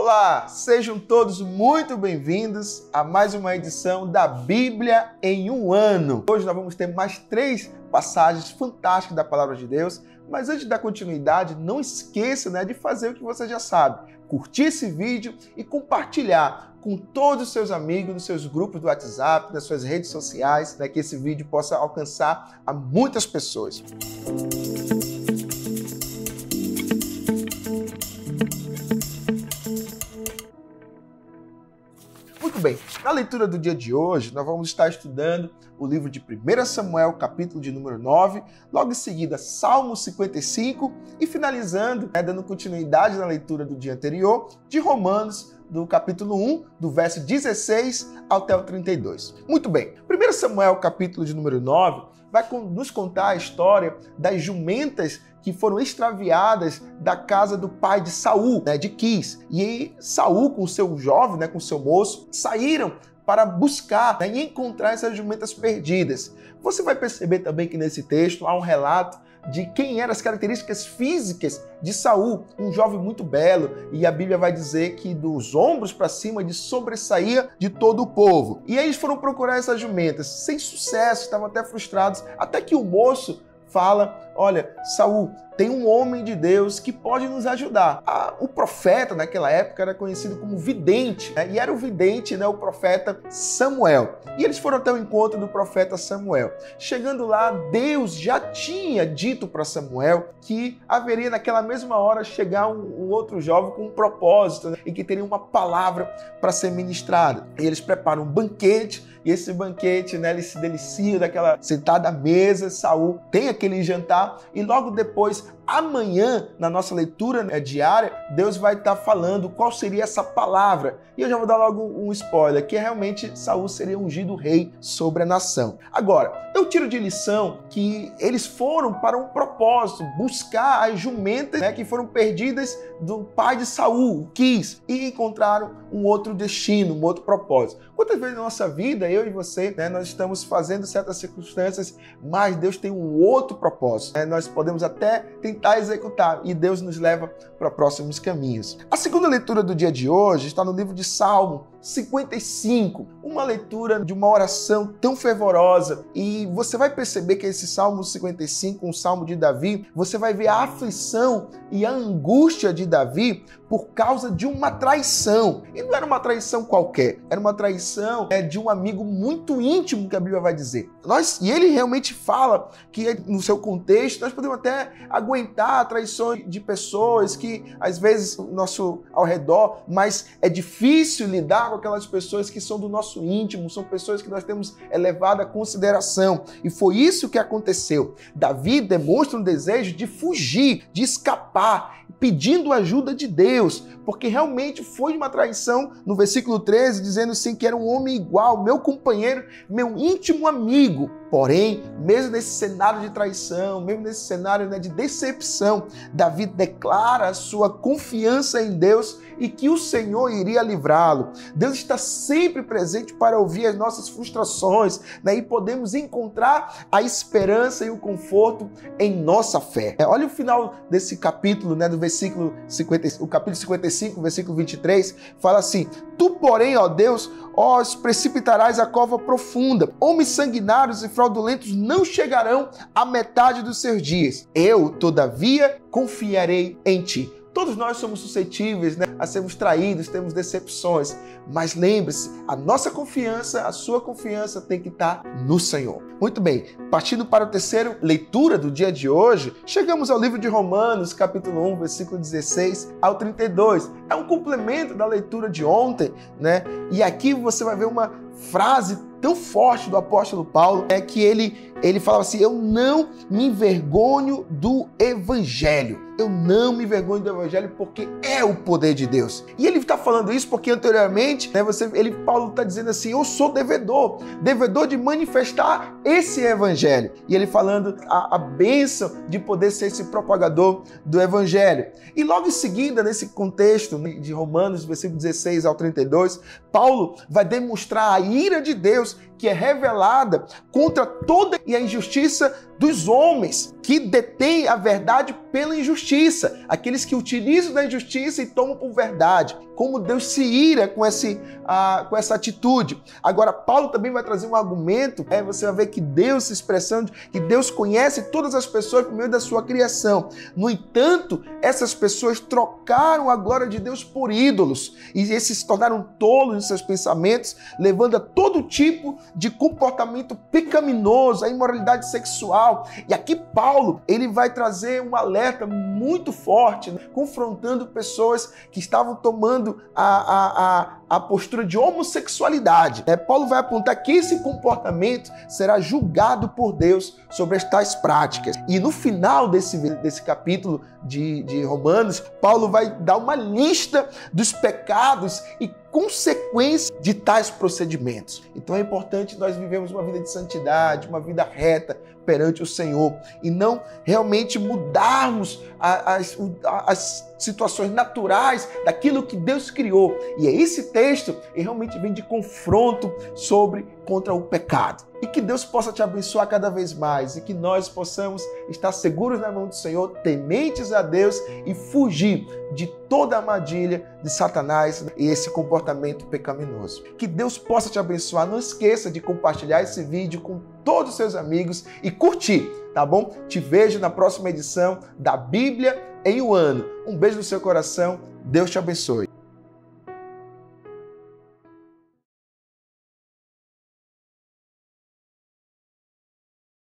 Olá, sejam todos muito bem-vindos a mais uma edição da Bíblia em um ano. Hoje nós vamos ter mais 3 passagens fantásticas da Palavra de Deus, mas antes da continuidade, não esqueça de fazer o que você já sabe, curtir esse vídeo e compartilhar com todos os seus amigos, nos seus grupos do WhatsApp, nas suas redes sociais, que esse vídeo possa alcançar a muitas pessoas. Muito bem, na leitura do dia de hoje, nós vamos estar estudando o livro de 1 Samuel, capítulo de número 9, logo em seguida Salmo 55 e finalizando, dando continuidade na leitura do dia anterior, de Romanos, do capítulo 1, do verso 16 até o 32. Muito bem, 1 Samuel, capítulo de número 9, vai nos contar a história das jumentas que foram extraviadas da casa do pai de Saul, de Quis. E aí Saul, com o seu jovem, com o seu moço, saíram para buscar e encontrar essas jumentas perdidas. Você vai perceber também que nesse texto há um relato de quem eram as características físicas de Saul, um jovem muito belo, e a Bíblia vai dizer que dos ombros para cima ele sobressaía de todo o povo. E aí eles foram procurar essas jumentas, sem sucesso, estavam até frustrados, até que o moço fala: olha, Saul, tem um homem de Deus que pode nos ajudar. O profeta naquela época era conhecido como vidente, e era o vidente, o profeta Samuel. E eles foram até o encontro do profeta Samuel. Chegando lá, Deus já tinha dito para Samuel que haveria naquela mesma hora chegar um outro jovem com um propósito, e que teria uma palavra para ser ministrada. E eles preparam um banquete, e esse banquete, eles se deliciam daquela sentada à mesa. Saul tem aquele jantar, e logo depois, amanhã, na nossa leitura diária, Deus vai estar falando qual seria essa palavra. E eu já vou dar logo um spoiler, que realmente Saul seria ungido rei sobre a nação. Agora, eu tiro de lição que eles foram para um propósito, buscar as jumentas que foram perdidas do pai de Saul, Quis, e encontraram um outro destino, um outro propósito. Quantas vezes na nossa vida, eu e você, nós estamos fazendo certas circunstâncias, mas Deus tem um outro propósito. Nós podemos até tentar executar, e Deus nos leva para próximos caminhos. A segunda leitura do dia de hoje está no livro de Salmo 55, uma leitura de uma oração tão fervorosa, e você vai perceber que esse Salmo 55, um salmo de Davi, você vai ver a aflição e a angústia de Davi por causa de uma traição. E não era uma traição qualquer, era uma traição de um amigo muito íntimo, que a Bíblia vai dizer. E ele realmente fala que no seu contexto nós podemos até aguentar traições de pessoas que às vezes ao redor, mas é difícil lidar com aquelas pessoas que são do nosso íntimo, são pessoas que nós temos elevada consideração. E foi isso que aconteceu. Davi demonstra um desejo de fugir, de escapar, pedindo ajuda de Deus, porque realmente foi uma traição, no versículo 13, dizendo assim que era um homem igual, meu companheiro, meu íntimo amigo. Porém, mesmo nesse cenário de traição, mesmo nesse cenário de decepção, Davi declara a sua confiança em Deus e que o Senhor iria livrá-lo. Deus está sempre presente para ouvir as nossas frustrações, e podemos encontrar a esperança e o conforto em nossa fé. Olha o final desse capítulo, do versículo 50, o capítulo 55, versículo 23, fala assim: tu, porém, ó Deus, os precipitarás a cova profunda, homens sanguinários e fraudulentos não chegarão à metade dos seus dias. Eu, todavia, confiarei em ti. Todos nós somos suscetíveis a sermos traídos, temos decepções, mas lembre-se, a nossa confiança, a sua confiança tem que estar no Senhor. Muito bem, partindo para a terceira leitura do dia de hoje, chegamos ao livro de Romanos, capítulo 1, versículo 16 ao 32. É um complemento da leitura de ontem, E aqui você vai ver uma frase tão forte do apóstolo Paulo, que ele fala assim: eu não me envergonho do evangelho. Eu não me envergonho do evangelho porque é o poder de Deus. E ele está falando isso porque anteriormente, Paulo está dizendo assim: eu sou devedor de manifestar esse evangelho. E ele falando a bênção de poder ser esse propagador do evangelho. E logo em seguida, nesse contexto de Romanos, versículo 16 ao 32, Paulo vai demonstrar a ira de Deus que é revelada contra toda a injustiça dos homens que detêm a verdade pela injustiça, aqueles que utilizam da injustiça e tomam por verdade. Como Deus se ira com essa atitude. Agora, Paulo também vai trazer um argumento, você vai ver que Deus se expressando, que Deus conhece todas as pessoas por meio da sua criação. No entanto, essas pessoas trocaram a glória de Deus por ídolos, e esses se tornaram tolos em seus pensamentos, levando a todo tipo de comportamento pecaminoso, a imoralidade sexual. E aqui Paulo, ele vai trazer um alerta muito forte, né? Confrontando pessoas que estavam tomando a postura de homossexualidade. Paulo vai apontar que esse comportamento será julgado por Deus sobre estas práticas. E no final desse capítulo de Romanos, Paulo vai dar uma lista dos pecados e consequências de tais procedimentos. Então é importante nós vivemos uma vida de santidade, uma vida reta perante o Senhor e não realmente mudarmos as situações naturais daquilo que Deus criou. E esse texto realmente vem de confronto contra o pecado. E que Deus possa te abençoar cada vez mais e que nós possamos estar seguros na mão do Senhor, tementes a Deus e fugir de toda a armadilha de Satanás e esse comportamento pecaminoso. Que Deus possa te abençoar. Não esqueça de compartilhar esse vídeo com todos os seus amigos e curtir, tá bom? Te vejo na próxima edição da Bíblia em um ano. Um beijo no seu coração. Deus te abençoe.